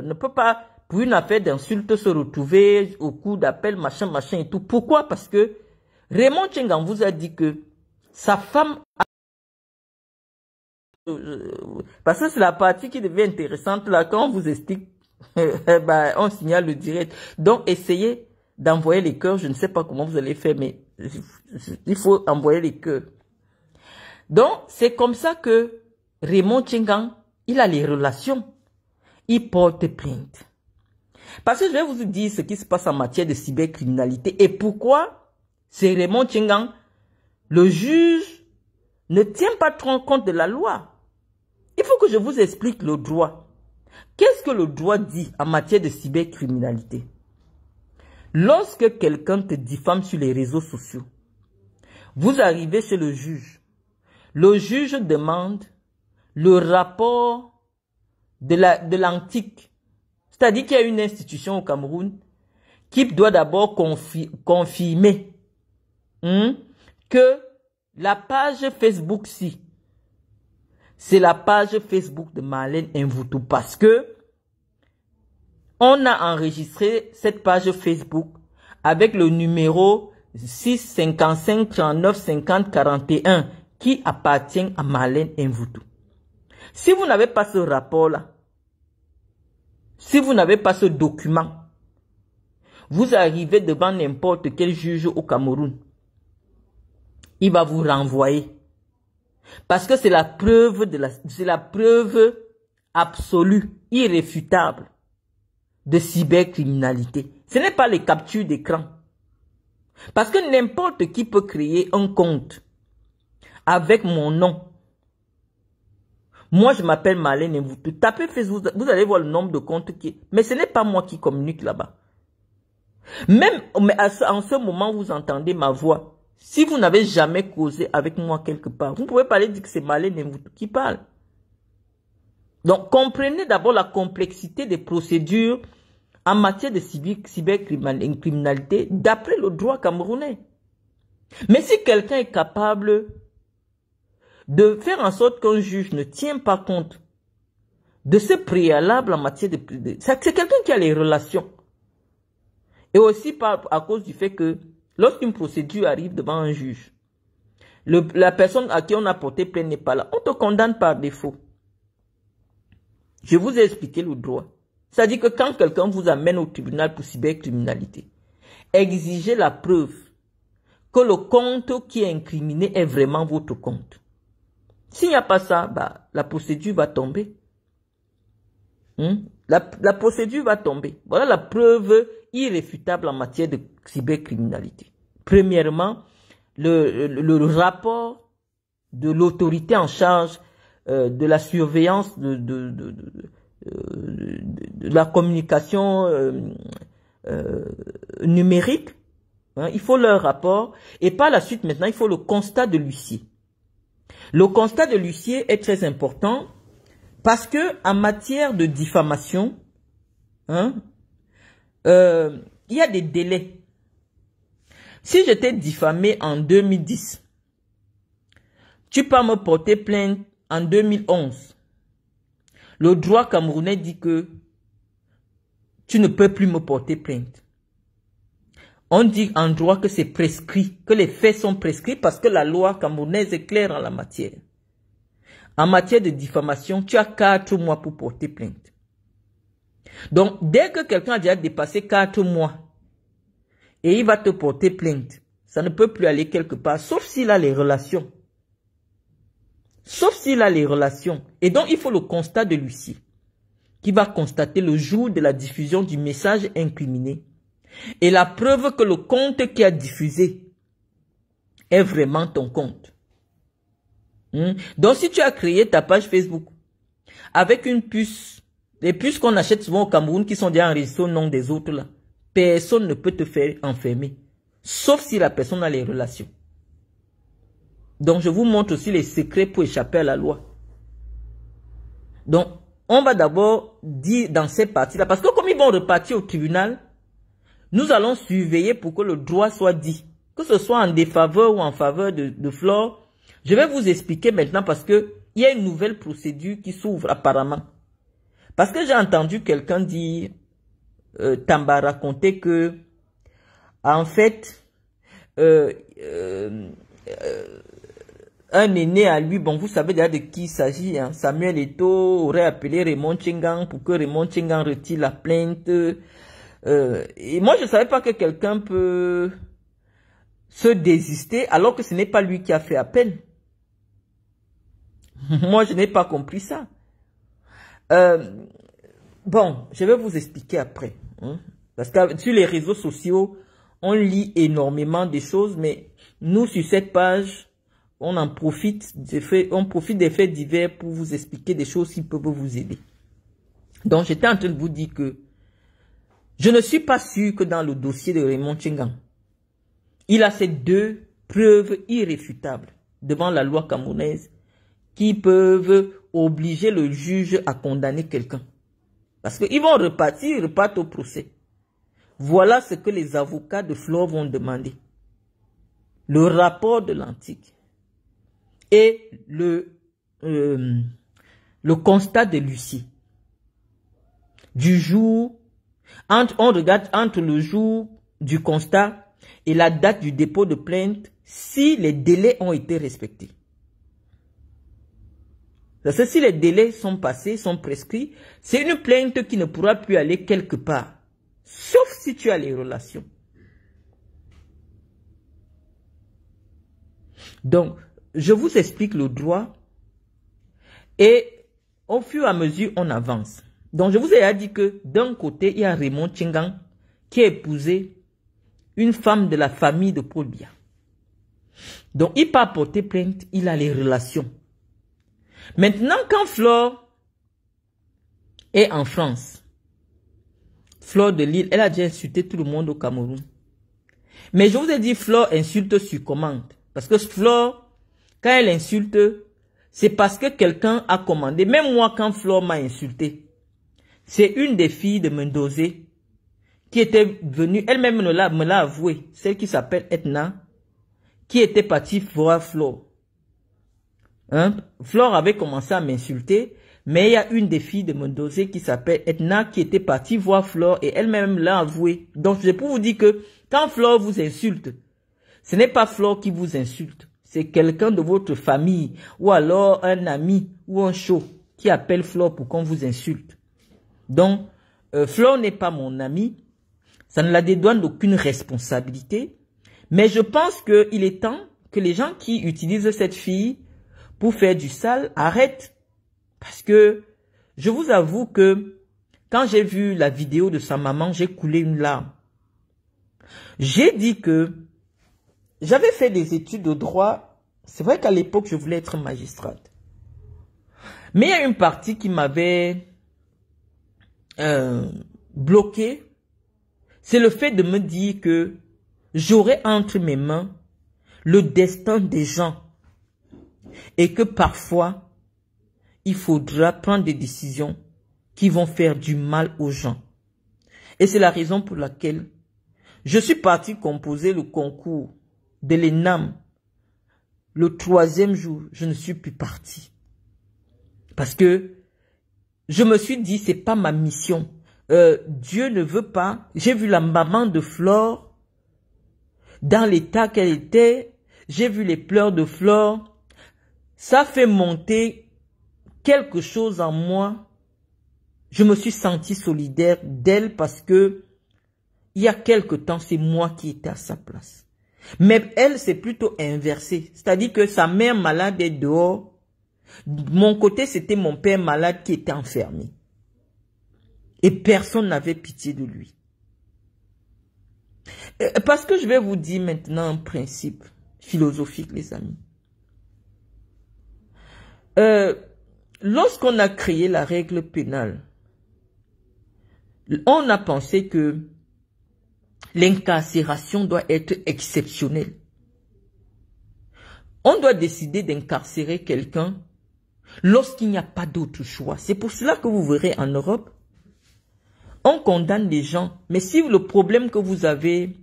ne peut pas, pour une affaire d'insulte, se retrouver au coup d'appel, machin et tout. Pourquoi? Parce que Raymond Tchengang vous a dit que sa femme parce que c'est la partie qui devient intéressante là, quand on vous explique, on signale le direct. Donc, essayez d'envoyer les cœurs. Je ne sais pas comment vous allez faire, mais il faut envoyer les cœurs. Donc, c'est comme ça que Raymond Tchengang, il a les relations. Il porte plainte. Parce que je vais vous dire ce qui se passe en matière de cybercriminalité et pourquoi c'est Raymond Tchengang, le juge ne tient pas trop compte de la loi. Il faut que je vous explique le droit. Qu'est-ce que le droit dit en matière de cybercriminalité? Lorsque quelqu'un te diffame sur les réseaux sociaux, vous arrivez chez le juge demande le rapport de l'antique. C'est-à-dire qu'il y a une institution au Cameroun qui doit d'abord confirmer que la page Facebook-ci, c'est la page Facebook de Marlène Mvoutou parce que on a enregistré cette page Facebook avec le numéro 655 39 50 41 qui appartient à Marlène Mvoutou. Si vous n'avez pas ce rapport-là, si vous n'avez pas ce document, vous arrivez devant n'importe quel juge au Cameroun, il va vous renvoyer. Parce que c'est la preuve absolue, irréfutable de cybercriminalité. Ce n'est pas les captures d'écran. Parce que n'importe qui peut créer un compte avec mon nom. Moi, je m'appelle Marlène Mvoutou. Tapez Facebook, vous allez voir le nombre de comptes qui... Mais ce n'est pas moi qui communique là-bas. Même en ce moment, vous entendez ma voix. Si vous n'avez jamais causé avec moi quelque part, vous pouvez pas aller dire que c'est Marlène Mvoutou qui parle. Donc, comprenez d'abord la complexité des procédures en matière de cybercriminalité d'après le droit camerounais. Mais si quelqu'un est capable de faire en sorte qu'un juge ne tient pas compte de ce préalable en matière de... C'est quelqu'un qui a les relations. Et aussi à cause du fait que lorsqu'une procédure arrive devant un juge, la personne à qui on a porté plainte n'est pas là. On te condamne par défaut. Je vous ai expliqué le droit. C'est-à-dire que quand quelqu'un vous amène au tribunal pour cybercriminalité, exigez la preuve que le compte qui est incriminé est vraiment votre compte. S'il n'y a pas ça, la procédure va tomber. La procédure va tomber. Voilà la preuve irréfutable en matière de cybercriminalité. Premièrement, le rapport de l'autorité en charge de la surveillance de la communication numérique. Il faut leur rapport. Et par la suite, maintenant, il faut le constat de l'huissier. Le constat de l'huissier est très important parce que en matière de diffamation, il y a des délais. Si je t'ai diffamé en 2010, tu peux me porter plainte en 2011. Le droit camerounais dit que tu ne peux plus me porter plainte. On dit en droit que c'est prescrit, que les faits sont prescrits parce que la loi camerounaise est claire en la matière. En matière de diffamation, tu as 4 mois pour porter plainte. Donc, dès que quelqu'un a déjà dépassé 4 mois et il va te porter plainte, ça ne peut plus aller quelque part, sauf s'il a les relations. Sauf s'il a les relations. Et donc, il faut le constat de l'huissier qui va constater le jour de la diffusion du message incriminé et la preuve que le compte qui a diffusé est vraiment ton compte. Donc, si tu as créé ta page Facebook avec une puce, les puces qu'on achète souvent au Cameroun qui sont déjà enregistrées au nom des autres là, personne ne peut te faire enfermer, sauf si la personne a les relations. Donc, je vous montre aussi les secrets pour échapper à la loi. Donc, on va d'abord dire dans ces parties-là, parce que comme ils vont repartir au tribunal, nous allons surveiller pour que le droit soit dit, que ce soit en défaveur ou en faveur de Flore. Je vais vous expliquer maintenant parce que il y a une nouvelle procédure qui s'ouvre apparemment. Parce que j'ai entendu quelqu'un dire, Tamba raconter que, en fait, un aîné à lui, bon, vous savez déjà de qui il s'agit, hein, Samuel Eto'o aurait appelé Raymond Tchengang pour que Raymond Tchengang retire la plainte. Et moi, je ne savais pas que quelqu'un peut se désister alors que ce n'est pas lui qui a fait appel. Moi, je n'ai pas compris ça. Bon, je vais vous expliquer après. Hein, parce que sur les réseaux sociaux, on lit énormément de choses, mais nous, sur cette page, on en profite, on profite des faits divers pour vous expliquer des choses qui peuvent vous aider. Donc, j'étais en train de vous dire que je ne suis pas sûr que dans le dossier de Raymond Tchengang, il a ces 2 preuves irréfutables devant la loi camerounaise qui peuvent obliger le juge à condamner quelqu'un. Parce qu'ils vont repartir, ils repartent au procès. Voilà ce que les avocats de Flore vont demander. Le rapport de l'antique et le constat de l'huissier. Du jour, on regarde entre le jour du constat et la date du dépôt de plainte si les délais ont été respectés. Parce que si les délais sont passés, sont prescrits, c'est une plainte qui ne pourra plus aller quelque part. Sauf si tu as les relations. Donc, je vous explique le droit et au fur et à mesure, on avance. Donc, je vous ai dit que d'un côté, il y a Raymond Tchengang qui a épousé une femme de la famille de Paul Biya. Donc, il peut porter plainte, il a les relations. Maintenant, quand Flore est en France, Flore de Lille, elle a déjà insulté tout le monde au Cameroun. Mais je vous ai dit, Flore insulte sur commande. Parce que Flore, quand elle insulte, c'est parce que quelqu'un a commandé. Même moi, quand Flore m'a insulté, c'est une des filles de Mendozé qui était venue, elle-même me l'a avoué, celle qui s'appelle Etna, qui était partie voir Flore. Hein? Flore avait commencé à m'insulter, mais il y a une des filles de Mendozé qui s'appelle Etna qui était partie voir Flore et elle-même l'a avoué. Donc c'est pour vous dire que quand Flore vous insulte, ce n'est pas Flore qui vous insulte, c'est quelqu'un de votre famille ou alors un ami ou un show qui appelle Flore pour qu'on vous insulte. Donc Flore n'est pas mon ami, ça ne la dédouane d'aucune responsabilité, mais je pense qu'il est temps que les gens qui utilisent cette fille pour faire du sale arrêtent. Parce que je vous avoue que quand j'ai vu la vidéo de sa maman, j'ai coulé une larme. J'ai dit que j'avais fait des études de droit. C'est vrai qu'à l'époque, je voulais être magistrate. Mais il y a une partie qui m'avait bloqué. C'est le fait de me dire que j'aurais entre mes mains le destin des gens. Et que parfois, il faudra prendre des décisions qui vont faire du mal aux gens. Et c'est la raison pour laquelle je suis parti composer le concours de l'ENAM. Le 3e jour, je ne suis plus parti. Parce que je me suis dit, c'est pas ma mission Dieu ne veut pas. J'ai vu la maman de Flore dans l'état qu'elle était. J'ai vu les pleurs de Flore. Ça fait monter quelque chose en moi. Je me suis senti solidaire d'elle parce que il y a quelque temps, c'est moi qui étais à sa place. Mais elle, c'est plutôt inversé. C'est-à-dire que sa mère malade est dehors. Mon côté, c'était mon père malade qui était enfermé. Et personne n'avait pitié de lui. Parce que je vais vous dire maintenant un principe philosophique, les amis. Lorsqu'on a créé la règle pénale, on a pensé que l'incarcération doit être exceptionnelle. On doit décider d'incarcérer quelqu'un lorsqu'il n'y a pas d'autre choix. C'est pour cela que vous verrez en Europe, on condamne les gens. Mais si le problème que vous avez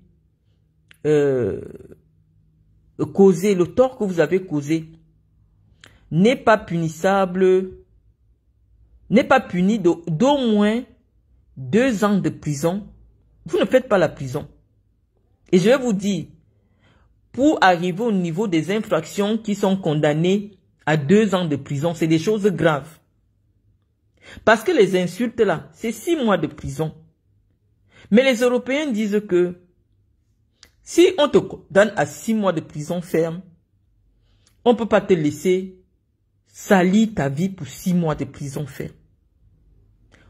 causé, le tort que vous avez causé, n'est pas punissable, n'est pas puni d'au moins 2 ans de prison, vous ne faites pas la prison. Et je vais vous dire, pour arriver au niveau des infractions qui sont condamnées à 2 ans de prison, c'est des choses graves. Parce que les insultes là, c'est 6 mois de prison. Mais les Européens disent que si on te condamne à 6 mois de prison ferme, on ne peut pas te laisser salir ta vie pour 6 mois de prison ferme.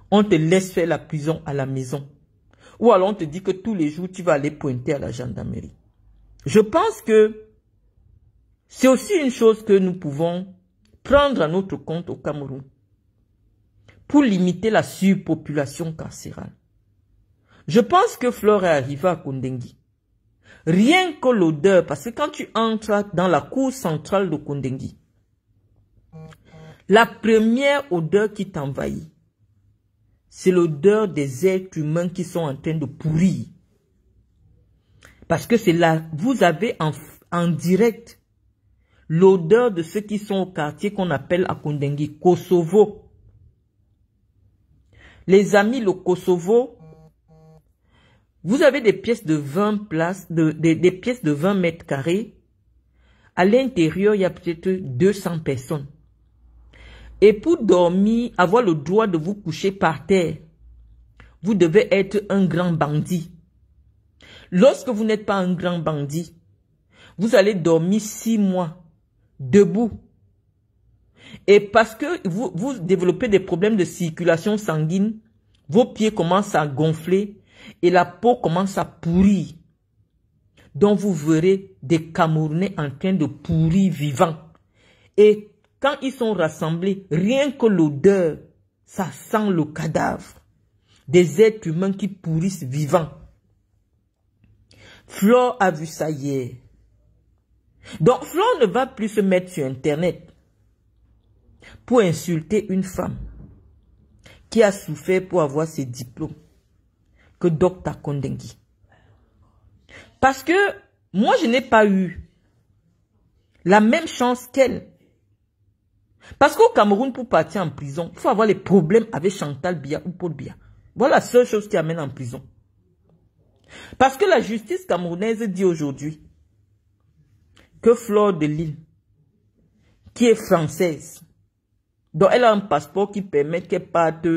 On te laisse faire la prison à la maison. Ou alors on te dit que tous les jours tu vas aller pointer à la gendarmerie. Je pense que c'est aussi une chose que nous pouvons prendre à notre compte au Cameroun pour limiter la surpopulation carcérale. Je pense que Flore est arrivée à Kondengi. Rien que l'odeur, parce que quand tu entres dans la cour centrale de Kondengi, la première odeur qui t'envahit, c'est l'odeur des êtres humains qui sont en train de pourrir. Parce que c'est là, vous avez en direct l'odeur de ceux qui sont au quartier qu'on appelle à Kondengi, Kosovo. Les amis, le Kosovo, vous avez des pièces de 20 places, des pièces de 20 mètres carrés. À l'intérieur, il y a peut-être 200 personnes. Et pour dormir, avoir le droit de vous coucher par terre, vous devez être un grand bandit. Lorsque vous n'êtes pas un grand bandit, vous allez dormir 6 mois debout. Et parce que vous développez des problèmes de circulation sanguine, vos pieds commencent à gonfler et la peau commence à pourrir. Donc vous verrez des Camerounais en train de pourrir vivants. Et quand ils sont rassemblés, rien que l'odeur, ça sent le cadavre. Des êtres humains qui pourrissent vivants. Flore a vu ça hier. Donc Flore ne va plus se mettre sur Internet pour insulter une femme qui a souffert pour avoir ses diplômes que Dr Kondengi. Parce que moi, je n'ai pas eu la même chance qu'elle. Parce qu'au Cameroun, pour partir en prison, il faut avoir les problèmes avec Chantal Biya ou Paul Biya. Voilà la seule chose qui amène en prison. Parce que la justice camerounaise dit aujourd'hui que Flore de Lille, qui est française, donc elle a un passeport qui permet qu'elle parte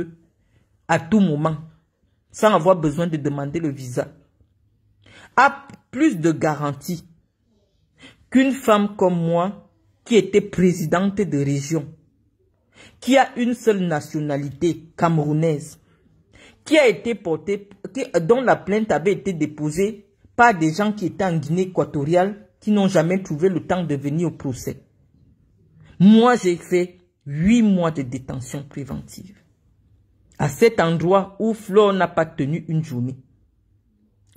à tout moment, sans avoir besoin de demander le visa, a plus de garanties qu'une femme comme moi, qui était présidente de région, qui a une seule nationalité camerounaise, qui a été portée, dont la plainte avait été déposée par des gens qui étaient en Guinée équatoriale, qui n'ont jamais trouvé le temps de venir au procès. Moi, j'ai fait 8 mois de détention préventive. À cet endroit où Flore n'a pas tenu une journée.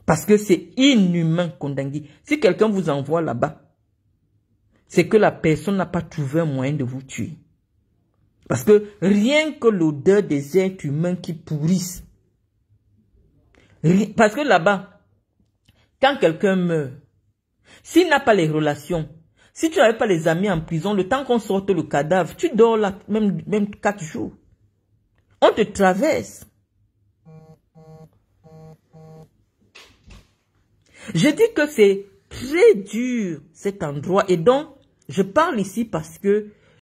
Parce que c'est inhumain, Kondengi. Si quelqu'un vous envoie là-bas, c'est que la personne n'a pas trouvé un moyen de vous tuer. Parce que rien que l'odeur des êtres humains qui pourrissent. Parce que là-bas, quand quelqu'un meurt, s'il n'a pas les relations, si tu n'avais pas les amis en prison, le temps qu'on sorte le cadavre, tu dors là même 4 jours. On te traverse. Je dis que c'est très dur cet endroit et donc je parle ici parce que